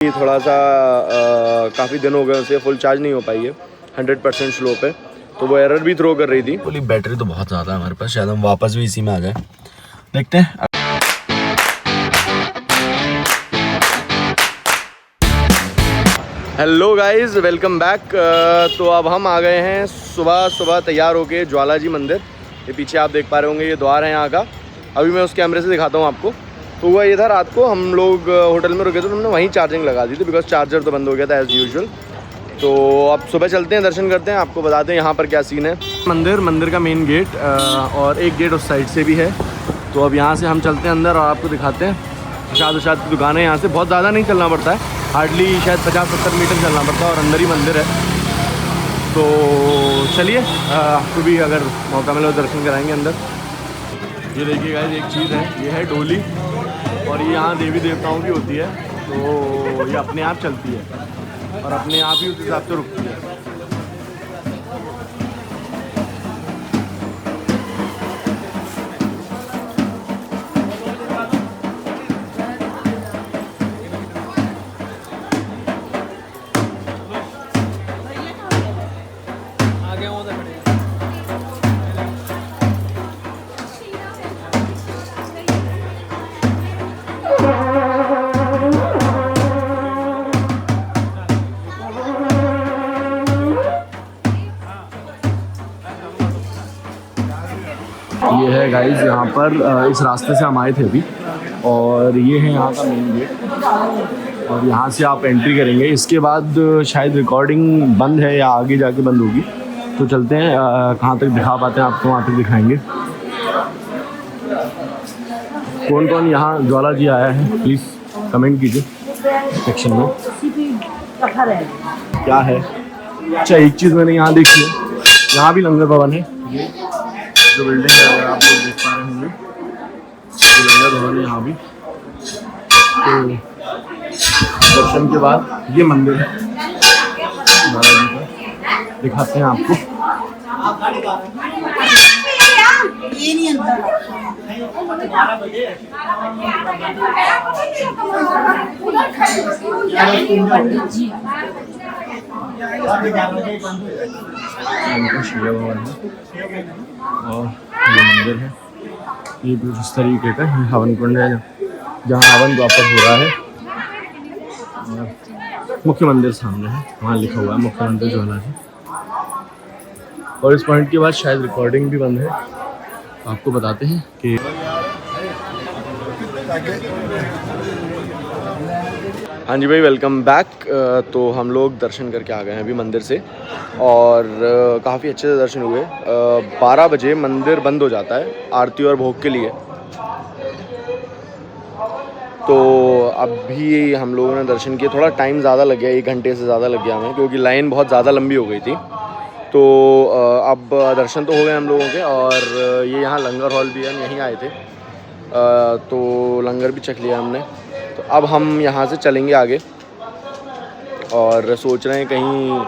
थोड़ा सा काफ़ी दिन हो गए उसे फुल चार्ज नहीं हो पाई है, 100% स्लो पे, तो वो एरर भी थ्रो कर रही थी। बोली बैटरी तो बहुत ज़्यादा है हमारे पास, शायद हम वापस भी इसी में आ जाए, देखते हैं। Hello guys, welcome back. तो अब हम आ गए हैं सुबह तैयार होके ज्वाला जी मंदिर। ये पीछे आप देख पा रहे होंगे, ये द्वार है यहाँ का। अभी मैं उस कैमरे से दिखाता हूँ आपको। तो हुआ ये था, रात को हम लोग होटल में रुके थे, तो हमने वहीं चार्जिंग लगा दी थी, बिकॉज चार्जर तो बंद हो गया था एज़ यूजुअल। तो अब सुबह चलते हैं, दर्शन करते हैं, आपको बताते हैं यहाँ पर क्या सीन है। मंदिर का मेन गेट और एक गेट उस साइड से भी है। तो अब यहाँ से हम चलते हैं अंदर और आपको दिखाते हैं। प्रसाद की दुकानें यहाँ से बहुत ज़्यादा नहीं चलना पड़ता है, हार्डली शायद 50-70 मीटर चलना पड़ता है और अंदर ही मंदिर है। तो चलिए आपको भी अगर मौका मिले तो दर्शन कराएंगे अंदर। ये देखिए गाइस, एक चीज़ है, ये है डोली, और ये यहाँ देवी देवताओं की होती है। तो ये अपने आप चलती है और अपने आप ही उस हिसाब से रुकती है। ये है गाइस, यहाँ पर इस रास्ते से हम आए थे अभी, और ये है यहाँ का मेन गेट, और यहाँ से आप एंट्री करेंगे। इसके बाद शायद रिकॉर्डिंग बंद है या आगे जाके बंद होगी, तो चलते हैं। कहाँ तक दिखा पाते हैं आपको, वहाँ तक दिखाएंगे। कौन कौन यहाँ ज्वाला जी आया है प्लीज़ कमेंट कीजिए सेक्शन में। क्या है? अच्छा, एक चीज़ मैंने यहाँ देखी है, यहाँ भी लंगर भवन है। ये जो बिल्डिंग है, अगर आप लोग देख पा रहे होंगे, ये लंगर भवन है यहाँ भी। तो दर्शन के बाद ये मंदिर है ज्वाला जी का, दिखाते हैं आपको। शिव भवन है और ये मंदिर है। ये कुछ इस तरीके का ये हवन कुंड है, जहाँ हवन वापस हो रहा है। मुख्य मंदिर सामने है, वहाँ लिखा हुआ है मुख्य मंदिर ज्वाला जी। और इस पॉइंट के बाद शायद रिकॉर्डिंग भी बंद है, आपको बताते हैं कि हाँ जी भाई, वेलकम बैक। तो हम लोग दर्शन करके आ गए हैं अभी मंदिर से, और काफ़ी अच्छे से दर्शन हुए। 12 बजे मंदिर बंद हो जाता है आरती और भोग के लिए। तो अभी हम लोगों ने दर्शन किए, थोड़ा टाइम ज़्यादा लग गया, 1 घंटे से ज़्यादा लग गया हमें, क्योंकि लाइन बहुत ज़्यादा लंबी हो गई थी। तो अब दर्शन तो हो गए हम लोगों के, और ये यहाँ लंगर हॉल भी है, हम यहीं आए थे, तो लंगर भी चख लिया हमने। तो अब हम यहाँ से चलेंगे आगे, और सोच रहे हैं कहीं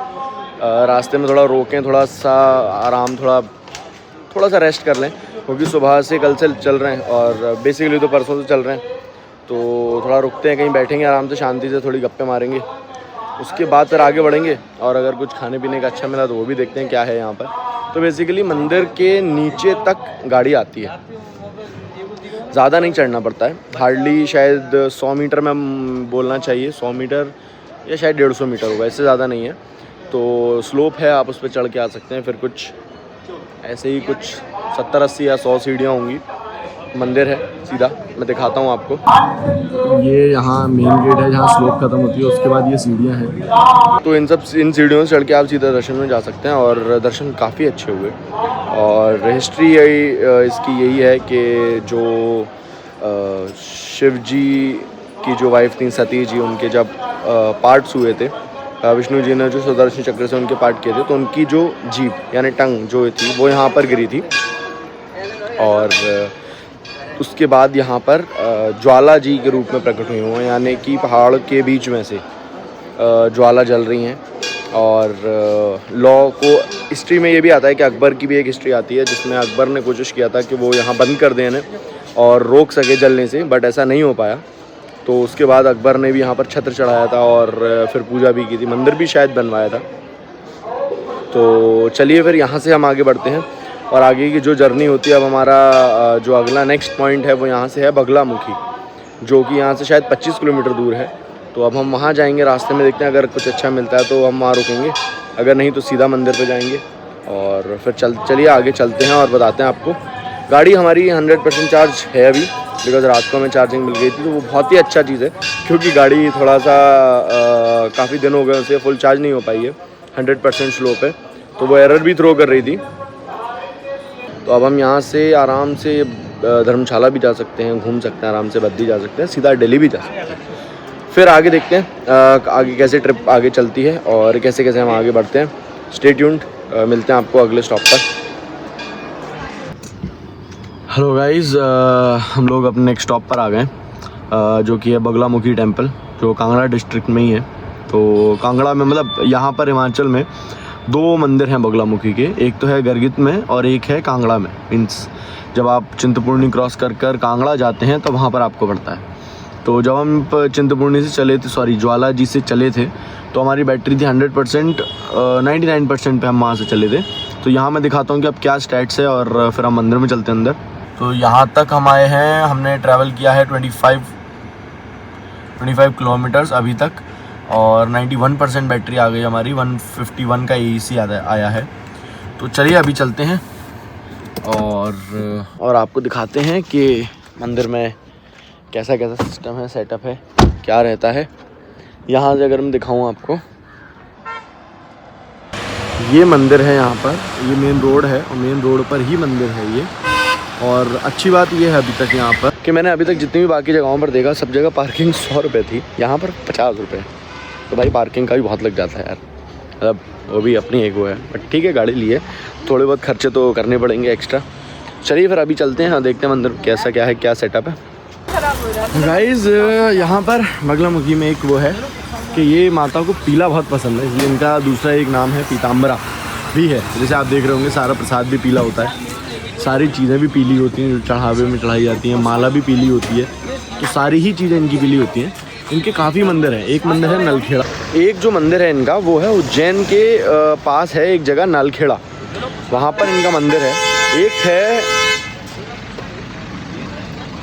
रास्ते में थोड़ा रोकें, थोड़ा सा आराम, थोड़ा सा रेस्ट कर लें, क्योंकि सुबह से कल से चल रहे हैं और बेसिकली तो परसों से चल रहे हैं। तो थोड़ा रुकते हैं, कहीं बैठेंगे आराम से, शांति से थोड़ी गप्पे मारेंगे, उसके बाद फिर आगे बढ़ेंगे। और अगर कुछ खाने पीने का अच्छा मिला तो वो भी देखते हैं क्या है यहाँ पर। तो बेसिकली मंदिर के नीचे तक गाड़ी आती है, ज़्यादा नहीं चढ़ना पड़ता है, हार्डली शायद 100 मीटर में बोलना चाहिए, 100 मीटर या शायद 150 मीटर होगा, इससे ज़्यादा नहीं है। तो स्लोप है, आप उस पर चढ़ के आ सकते हैं। फिर कुछ ऐसे ही कुछ 70-80 या 100 सीढ़ियाँ होंगी। मंदिर है सीधा, मैं दिखाता हूँ आपको। ये यहाँ मेन गेट है जहाँ स्लोप खत्म होती है, उसके बाद ये सीढ़ियाँ हैं। तो इन सीढ़ियों से चढ़ के आप सीधा दर्शन में जा सकते हैं, और दर्शन काफ़ी अच्छे हुए। और हिस्ट्री इसकी यही है कि जो शिव जी की जो वाइफ थी सती जी, उनके जब पार्ट्स हुए थे, विष्णु जी ने जो सुदर्शन चक्र से उनके पार्ट किए थे, तो उनकी जो जीभ यानी टंग जो थी वो यहाँ पर गिरी थी। और उसके बाद यहाँ पर ज्वाला जी के रूप में प्रकट हुई हुए हैं, यानी कि पहाड़ के बीच में से ज्वाला जल रही हैं। और लॉ को हिस्ट्री में ये भी आता है कि अकबर की भी एक हिस्ट्री आती है, जिसमें अकबर ने कोशिश किया था कि वो यहाँ बंद कर दें इन्हें और रोक सके जलने से, बट ऐसा नहीं हो पाया। तो उसके बाद अकबर ने भी यहाँ पर छत्र चढ़ाया था और फिर पूजा भी की थी, मंदिर भी शायद बनवाया था। तो चलिए फिर यहाँ से हम आगे बढ़ते हैं और आगे की जो जर्नी होती है, अब हमारा जो अगला नेक्स्ट पॉइंट है वो यहाँ से है बगलामुखी, जो कि यहाँ से शायद 25 किलोमीटर दूर है। तो अब हम वहाँ जाएंगे, रास्ते में देखते हैं अगर कुछ अच्छा मिलता है तो हम वहाँ रुकेंगे, अगर नहीं तो सीधा मंदिर पे जाएंगे और फिर चलिए आगे चलते हैं और बताते हैं आपको। गाड़ी हमारी 100% चार्ज है अभी, बिकॉज़ रात को हमें चार्जिंग मिल गई थी, तो वो बहुत ही अच्छा चीज़ है, क्योंकि गाड़ी थोड़ा सा काफ़ी दिन हो गए उसे फुल चार्ज नहीं हो पाई है 100% स्लो पे, तो वो एरर भी थ्रो कर रही थी। तो अब हम यहाँ से आराम से धर्मशाला भी जा सकते हैं, घूम सकते हैं आराम से, बद्दी जा सकते हैं, सीधा दिल्ली भी जा सकते हैं। फिर आगे देखते हैं आगे कैसे ट्रिप आगे चलती है और कैसे कैसे हम आगे बढ़ते हैं। स्टे ट्यून्ड, मिलते हैं आपको अगले स्टॉप पर। हेलो गाइस, हम लोग अपने नेक्स्ट स्टॉप पर आ गए, जो कि है बगलामुखी टेम्पल, जो कांगड़ा डिस्ट्रिक्ट में ही है। तो कांगड़ा में मतलब यहाँ पर हिमाचल में 2 मंदिर हैं बगलामुखी के, एक तो है गरगित में और एक है कांगड़ा में। मीन्स जब आप चिंतपूर्णी क्रॉस कर कांगड़ा जाते हैं तो वहाँ पर आपको पड़ता है। तो जब हम चिंतपूर्णी से चले थे, सॉरी ज्वाला जी से चले थे, तो हमारी बैटरी थी 100%, 99% पे हम वहाँ से चले थे। तो यहाँ मैं दिखाता हूँ कि अब क्या स्टैट्स है और फिर हम मंदिर में चलते हैं अंदर। तो यहाँ तक हम आए हैं, हमने ट्रैवल किया है 25 किलोमीटर्स अभी तक और 91% बैटरी आ गई हमारी, 151 का AC आया है। तो चलिए अभी चलते हैं और आपको दिखाते हैं कि मंदिर में कैसा कैसा सिस्टम है, सेटअप है, क्या रहता है। यहाँ से अगर मैं दिखाऊँ आपको, ये मंदिर है, यहाँ पर ये मेन रोड है और मेन रोड पर ही मंदिर है ये। और अच्छी बात ये है अभी तक यहाँ पर कि मैंने अभी तक जितनी भी बाकी जगहों पर देखा, सब जगह पार्किंग 100 रुपये थी, यहाँ पर 50 रुपये। तो भाई पार्किंग का भी बहुत लग जाता है यार, मतलब वो भी अपनी एक वो है, बट ठीक है गाड़ी लिए थोड़े बहुत खर्चे तो करने पड़ेंगे एक्स्ट्रा। चलिए फिर अभी चलते हैं, देखते हैं मंदिर कैसा क्या है, क्या सेटअप है। गाइस यहाँ पर बगलामुखी में एक वो है कि ये माता को पीला बहुत पसंद है, इसलिए इनका दूसरा एक नाम है पीताम्बरा भी है। जैसे आप देख रहे होंगे सारा प्रसाद भी पीला होता है, सारी चीज़ें भी पीली होती हैं जो चढ़ावे में चढ़ाई जाती हैं, माला भी पीली होती है, तो सारी ही चीज़ें इनकी पीली होती हैं। इनके काफ़ी मंदिर हैं, एक मंदिर है नलखेड़ा, एक जो मंदिर है इनका वो है उज्जैन के पास है एक जगह नलखेड़ा, वहाँ पर इनका मंदिर है।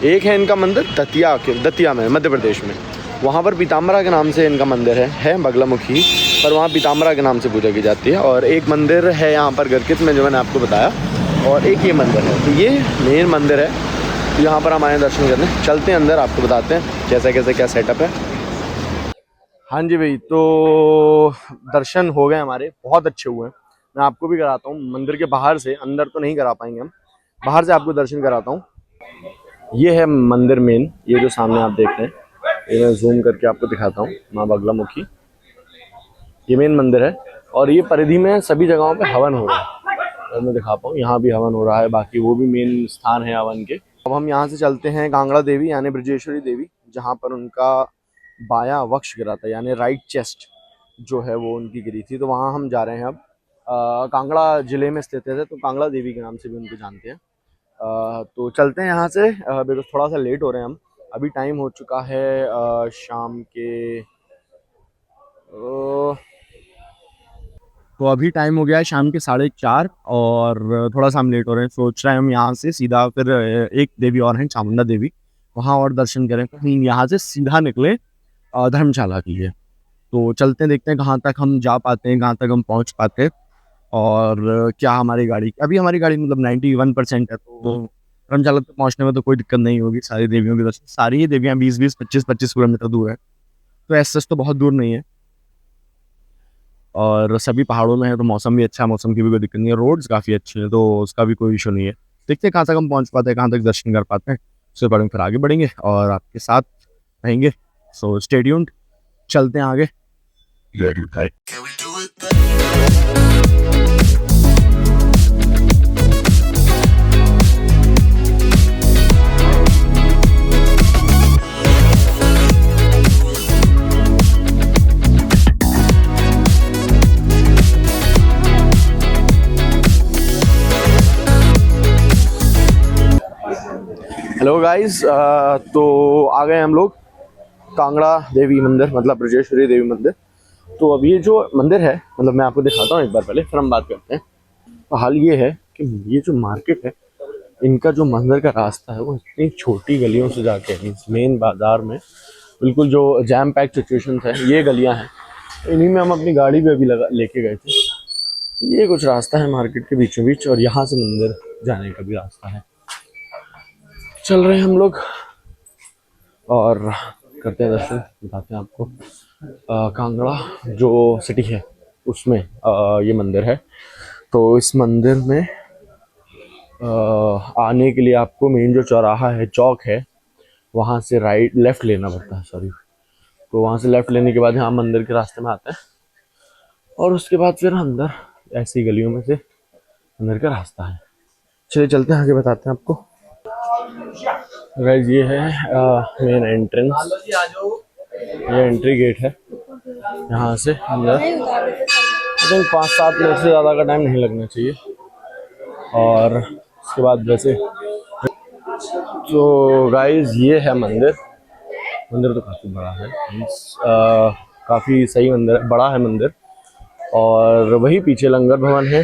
एक है इनका मंदिर दतिया में, मध्य प्रदेश में, वहाँ पर पीताम्बरा के नाम से इनका मंदिर है बगलामुखी, पर वहाँ पीताम्बरा के नाम से पूजा की जाती है। और एक मंदिर है यहाँ पर गरगित में जो मैंने आपको बताया, और एक ये मंदिर है। तो ये मेन मंदिर है, तो यहाँ पर हम आए दर्शन करने। चलते हैं अंदर, आपको बताते हैं कैसे कैसे क्या सेटअप है। हाँ जी भाई, तो दर्शन हो गए हमारे, बहुत अच्छे हुए हैं। मैं आपको भी कराता हूँ मंदिर के बाहर से, अंदर तो नहीं करा पाएंगे हम, बाहर से आपको दर्शन कराता हूँ। ये है मंदिर मेन, ये जो सामने आप देख रहे हैं, ये मैं जूम करके आपको दिखाता हूँ, माँ बगलामुखी, ये मेन मंदिर है। और ये परिधि में सभी जगहों पे हवन हो रहा है, और मैं दिखा पाऊँ यहाँ भी हवन हो रहा है, बाकी वो भी मेन स्थान है हवन के। अब हम यहाँ से चलते हैं कांगड़ा देवी यानी ब्रजेश्वरी देवी, जहाँ पर उनका बायां वक्ष गिरा था, यानी राइट चेस्ट जो है वो उनकी गिरी थी। तो वहाँ हम जा रहे हैं अब। कांगड़ा जिले में स्थित है, तो कांगड़ा देवी के नाम से भी उनको जानते हैं। तो चलते हैं यहाँ से, बिकॉज थोड़ा सा लेट हो रहे हैं हम। अभी टाइम हो चुका है शाम के, तो अभी टाइम हो गया है शाम के 4:30 और थोड़ा सा हम लेट हो रहे हैं। सोच रहे हैं हम यहाँ से सीधा फिर एक देवी और हैं चामुंडा देवी, वहाँ और दर्शन करें, फिर यहाँ से सीधा निकले धर्मशाला के लिए। तो चलते हैं, देखते हैं कहाँ तक हम जा पाते हैं, कहाँ तक हम पहुँच पाते हैं, और क्या हमारी गाड़ी, अभी हमारी गाड़ी मतलब 91% है, तो धर्मशाला तक पहुँचने में तो कोई दिक्कत नहीं होगी। सारी देवियों की दर्शन, सारी ही देवियाँ 20-20, 25-25 किलोमीटर दूर है, तो ऐसा तो बहुत दूर नहीं है, और सभी पहाड़ों में है, तो मौसम भी अच्छा है, मौसम की भी कोई दिक्कत नहीं है, रोड्स काफ़ी अच्छे हैं, तो उसका भी कोई इशू नहीं है। देखते हैं कहाँ तक हम पहुँच पाते हैं, कहाँ तक दर्शन कर पाते हैं, उसके बारे में फिर आगे बढ़ेंगे और आपके साथ रहेंगे। सो स्टे ट्यून्ड, चलते हैं आगे। हेलो गाइस, तो आ गए हम लोग कांगड़ा देवी मंदिर, मतलब ब्रजेश्वरी देवी मंदिर। तो अब ये जो मंदिर है, मतलब मैं आपको दिखाता हूँ एक बार पहले, फिर हम बात करते हैं। तो हाल ये है कि ये जो मार्केट है, इनका जो मंदिर का रास्ता है वो इतनी छोटी गलियों से जाके मेन बाजार में, बिल्कुल जो जैम पैक सिचुएशन है, ये गलियाँ हैं। तो इन्हीं में हम अपनी गाड़ी भी अभी लेके गए थे। ये कुछ रास्ता है मार्केट के बीचों बीच, और यहाँ से मंदिर जाने का भी रास्ता है। चल रहे हैं हम लोग और करते हैं दर्शन, बताते हैं आपको। कांगड़ा जो सिटी है उसमें ये मंदिर है। तो इस मंदिर में आने के लिए आपको मेन जो चौराहा है, चौक है, वहाँ से लेफ़्ट लेना पड़ता है, सॉरी। तो वहाँ से लेफ़्ट लेने के बाद यहाँ मंदिर के रास्ते में आते हैं, और उसके बाद फिर अंदर ऐसी गलियों में से अंदर का रास्ता है। चलिए चलते हैं, आगे बताते हैं आपको। गाइस ये है मेन एंट्रेंस, ये एंट्री गेट है। यहाँ से अंदर आई थिंक 5-7 मिनट से ज़्यादा का टाइम नहीं लगना चाहिए। और उसके बाद वैसे तो गाइस ये है मंदिर। मंदिर तो काफ़ी बड़ा है, काफ़ी सही मंदिर है, बड़ा है मंदिर। और वही पीछे लंगर भवन है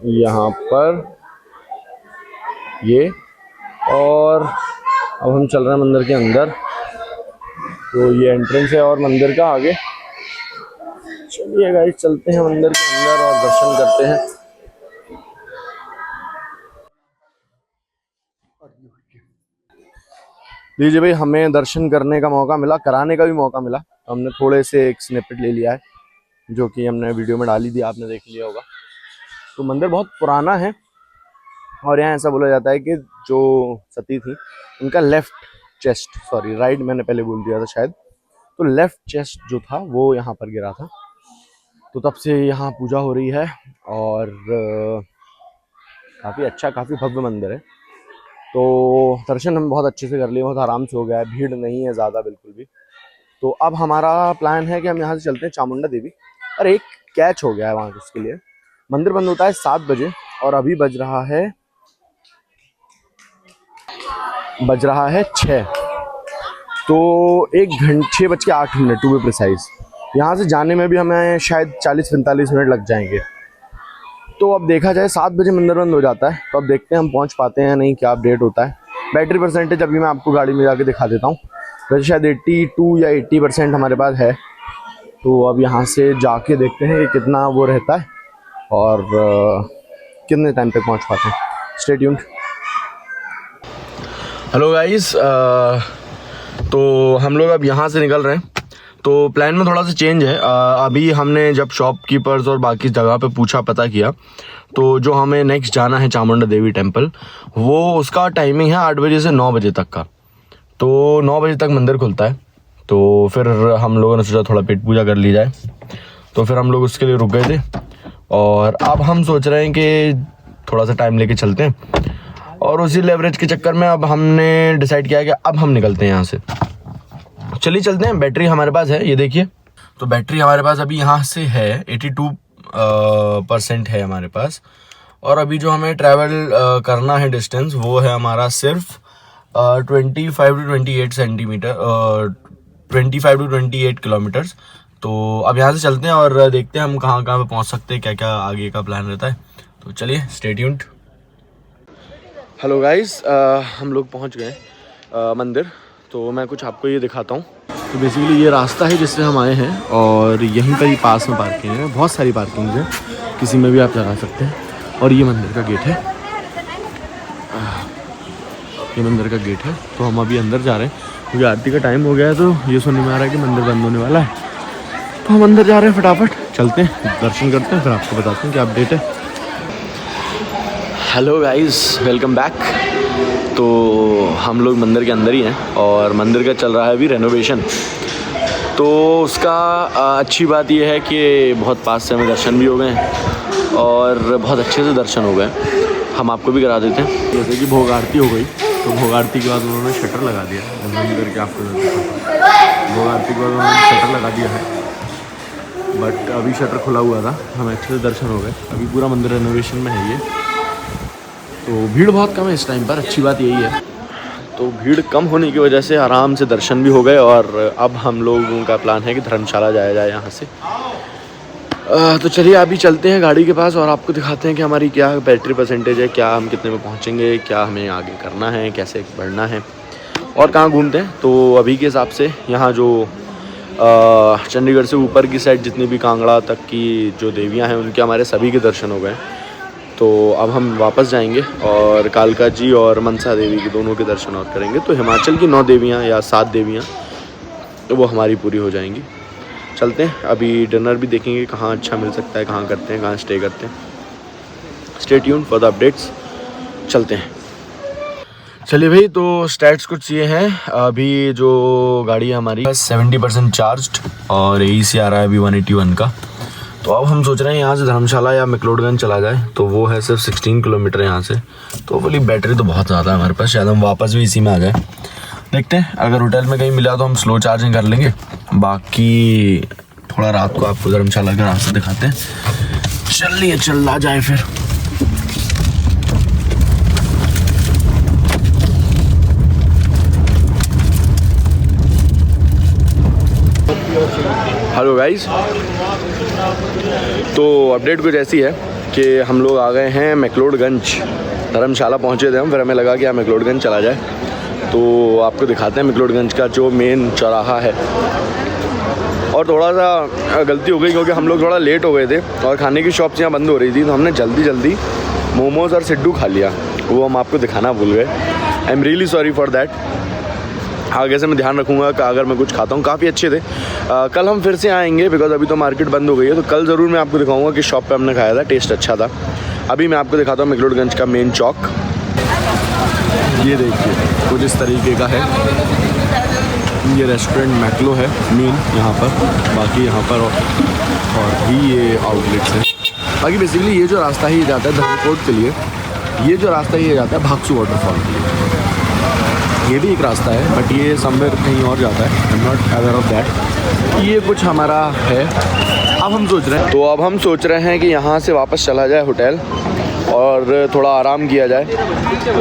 यहाँ पर ये। और अब हम चल रहे हैं मंदिर के अंदर। तो ये एंट्रेंस है और मंदिर का आगे। चलिए गाइस चलते हैं मंदिर के अंदर और दर्शन करते हैं। लीजिए भाई, हमें दर्शन करने का मौका मिला, कराने का भी मौका मिला। तो हमने थोड़े से एक स्निपेट ले लिया है, जो कि हमने वीडियो में डाली दी, आपने देख लिया होगा। तो मंदिर बहुत पुराना है, और यहाँ ऐसा बोला जाता है कि जो सती थी उनका लेफ्ट चेस्ट, सॉरी राइट मैंने पहले बोल दिया था शायद, तो लेफ्ट चेस्ट जो था वो यहाँ पर गिरा था। तो तब से यहाँ पूजा हो रही है, और काफ़ी अच्छा, काफ़ी भव्य मंदिर है। तो दर्शन हम बहुत अच्छे से कर लिए, बहुत आराम से हो गया है, भीड़ नहीं है ज़्यादा बिल्कुल भी। तो अब हमारा प्लान है कि हम यहाँ से चलते हैं चामुंडा देवी। और एक कैच हो गया है वहाँ, उसके लिए मंदिर बंद होता है 7 बजे, और अभी बज रहा है 6। तो 6:08 टू बी प्रिसाइज। यहाँ से जाने में भी हमें शायद 40-45 मिनट लग जाएंगे। तो अब देखा जाए, 7 बजे मंदिर बंद हो जाता है, तो अब देखते हैं हम पहुँच पाते हैं नहीं, क्या अपडेट होता है। बैटरी परसेंटेज अभी मैं आपको गाड़ी में जाके दिखा देता हूँ। वैसे शायद 82 या 80% हमारे पास है। तो अब यहाँ से जाके देखते हैं कि कितना वो रहता है, और कितने टाइम तक पहुँच पाते हैं। Stay tuned. हेलो गाइस, तो हम लोग अब यहाँ से निकल रहे हैं। तो प्लान में थोड़ा सा चेंज है। अभी हमने जब शॉपकीपर्स और बाकी जगह पे पूछा, पता किया, तो जो हमें नेक्स्ट जाना है चामुंडा देवी टेम्पल, वो उसका टाइमिंग है 8 बजे से 9 बजे तक का। तो 9 बजे तक मंदिर खुलता है। तो फिर हम लोगों ने सोचा थोड़ा पेट पूजा कर ली जाए, तो फिर हम लोग उसके लिए रुक गए थे। और अब हम सोच रहे हैं कि थोड़ा सा टाइम लेके चलते हैं, और उसी लेवरेज के चक्कर में अब हमने डिसाइड किया कि अब हम निकलते हैं यहाँ से। चलिए चलते हैं। बैटरी हमारे पास है, ये देखिए। तो बैटरी हमारे पास अभी यहाँ से है 82% है हमारे पास। और अभी जो हमें ट्रैवल करना है डिस्टेंस, वो है हमारा सिर्फ 25 टू 28 सेंटीमीटर, 25 टू 28 किलोमीटर्स। तो अब यहाँ से चलते हैं और देखते हैं हम कहाँ कहाँ पे पहुँच सकते हैं, क्या क्या आगे का प्लान रहता है। तो चलिए स्टे ट्यून्ड। हेलो गाइस, हम लोग पहुँच गए मंदिर। तो मैं कुछ आपको ये दिखाता हूँ। तो बेसिकली ये रास्ता है जिससे हम आए हैं, और यहीं पर ही पास में पार्किंग है, बहुत सारी पार्किंग है, किसी में भी आप लगा सकते हैं। और ये मंदिर का गेट है, ये मंदिर का गेट है। तो हम अभी अंदर जा रहे हैं क्योंकि आरती का टाइम हो गया है। तो ये सुनने में आ रहा है कि मंदिर बंद होने वाला है, तो हम अंदर जा रहे हैं। फटाफट चलते हैं, दर्शन करते हैं, फिर आपको बताते हैं क्या अपडेट है। Hello guys, welcome back. तो हम लोग मंदिर के अंदर ही हैं, और मंदिर का चल रहा है अभी रेनोवेशन। तो उसका अच्छी बात यह है कि बहुत पास से हमें दर्शन भी हो गए, और बहुत अच्छे से दर्शन हो गए। हम आपको भी करा देते हैं। जैसे कि भोग आरती हो गई, तो भोग आरती के बाद उन्होंने शटर लगा दिया मंदिर के। आपको भोग आरती के बाद उन्होंने शटर लगा दिया है, बट अभी शटर खुला हुआ था, हमें अच्छे से दर्शन हो गए। अभी पूरा मंदिर रेनोवेशन में है ये। तो भीड़ बहुत कम है इस टाइम पर, अच्छी बात यही है। तो भीड़ कम होने की वजह से आराम से दर्शन भी हो गए। और अब हम लोगों का प्लान है कि धर्मशाला जाया जाए यहाँ से। तो चलिए अभी चलते हैं गाड़ी के पास और आपको दिखाते हैं कि हमारी क्या बैटरी परसेंटेज है, क्या हम कितने में पहुँचेंगे, क्या हमें आगे करना है, कैसे बढ़ना है और कहाँ घूमते हैं। तो अभी के हिसाब से यहाँ जो चंडीगढ़ से ऊपर की साइड जितनी भी कांगड़ा तक की जो देवियाँ हैं उनके हमारे सभी के दर्शन हो गए। तो अब हम वापस जाएंगे और कालका जी और मनसा देवी के दोनों के दर्शन और करेंगे। तो हिमाचल की 9 देवियाँ या 7 देवियाँ तो वो हमारी पूरी हो जाएंगी। चलते हैं अभी डिनर भी देखेंगे कहाँ अच्छा मिल सकता है, कहाँ करते हैं, कहाँ स्टे करते हैं। Stay tuned for the updates. चलते हैं। चलिए भाई, तो स्टैट्स कुछ ये हैं। अभी जो गाड़ी है हमारी 70% चार्ज्ड और AC आ रहा है अभी 181 का। तो अब हम सोच रहे हैं यहाँ से धर्मशाला या मैक्लोडगंज चला जाए। तो वो है सिर्फ 16 किलोमीटर यहाँ से। तो बोली बैटरी तो बहुत ज़्यादा है हमारे पास, शायद हम वापस भी इसी में आ जाए। देखते हैं, अगर होटल में कहीं मिला तो हम स्लो चार्जिंग कर लेंगे। बाकी थोड़ा रात को आपको धर्मशाला के रास्ते दिखाते हैं। चलिए चलना जाए फिर। हेलो गाइस, तो अपडेट कुछ ऐसी है कि हम लोग आ गए हैं मैक्लोडगंज। धर्मशाला पहुंचे थे हम, फिर हमें लगा कि मैक्लोडगंज चला जाए। तो आपको दिखाते हैं मैक्लोडगंज का जो मेन चौराहा है। और थोड़ा सा गलती हो गई क्योंकि हम लोग थोड़ा लेट हो गए थे और खाने की शॉप्स यहाँ बंद हो रही थी। तो हमने जल्दी मोमोज़ और सिड्डू खा लिया, वो हम आपको दिखाना भूल गए। I am really sorry for that. आगे से मैं ध्यान रखूँगा कि अगर मैं कुछ खाता हूँ। काफ़ी अच्छे थे। कल हम फिर से आएंगे बिकॉज अभी तो मार्केट बंद हो गई है। तो कल ज़रूर मैं आपको दिखाऊंगा कि शॉप पे हमने खाया था, टेस्ट अच्छा था। अभी मैं आपको दिखाता हूँ मैक्लोडगंज का मेन चौक। ये देखिए कुछ इस तरीके का है। ये रेस्टोरेंट मैक्लो है मेन यहाँ पर। बाकी यहाँ पर और भी ये आउटलेट्स हैं। बाकी बेसिकली ये जो रास्ता ही जाता है धर्मकोट के लिए, ये जो रास्ता ये जाता है भागसू वाटरफॉल के लिए। ये भी एक रास्ता है बट ये समवेयर कहीं और जाता है। I am not aware of that. ये कुछ हमारा है। अब हम सोच रहे हैं कि यहाँ से वापस चला जाए होटल और थोड़ा आराम किया जाए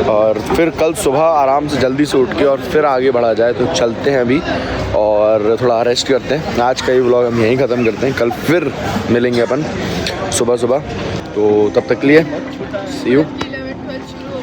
और फिर कल सुबह आराम से जल्दी से उठ के और फिर आगे बढ़ा जाए। तो चलते हैं अभी और थोड़ा रेस्ट करते हैं। आज का ये व्लॉग हम यहीं ख़त्म करते हैं। कल फिर मिलेंगे अपन सुबह। तो तब तक के लिए सी यू।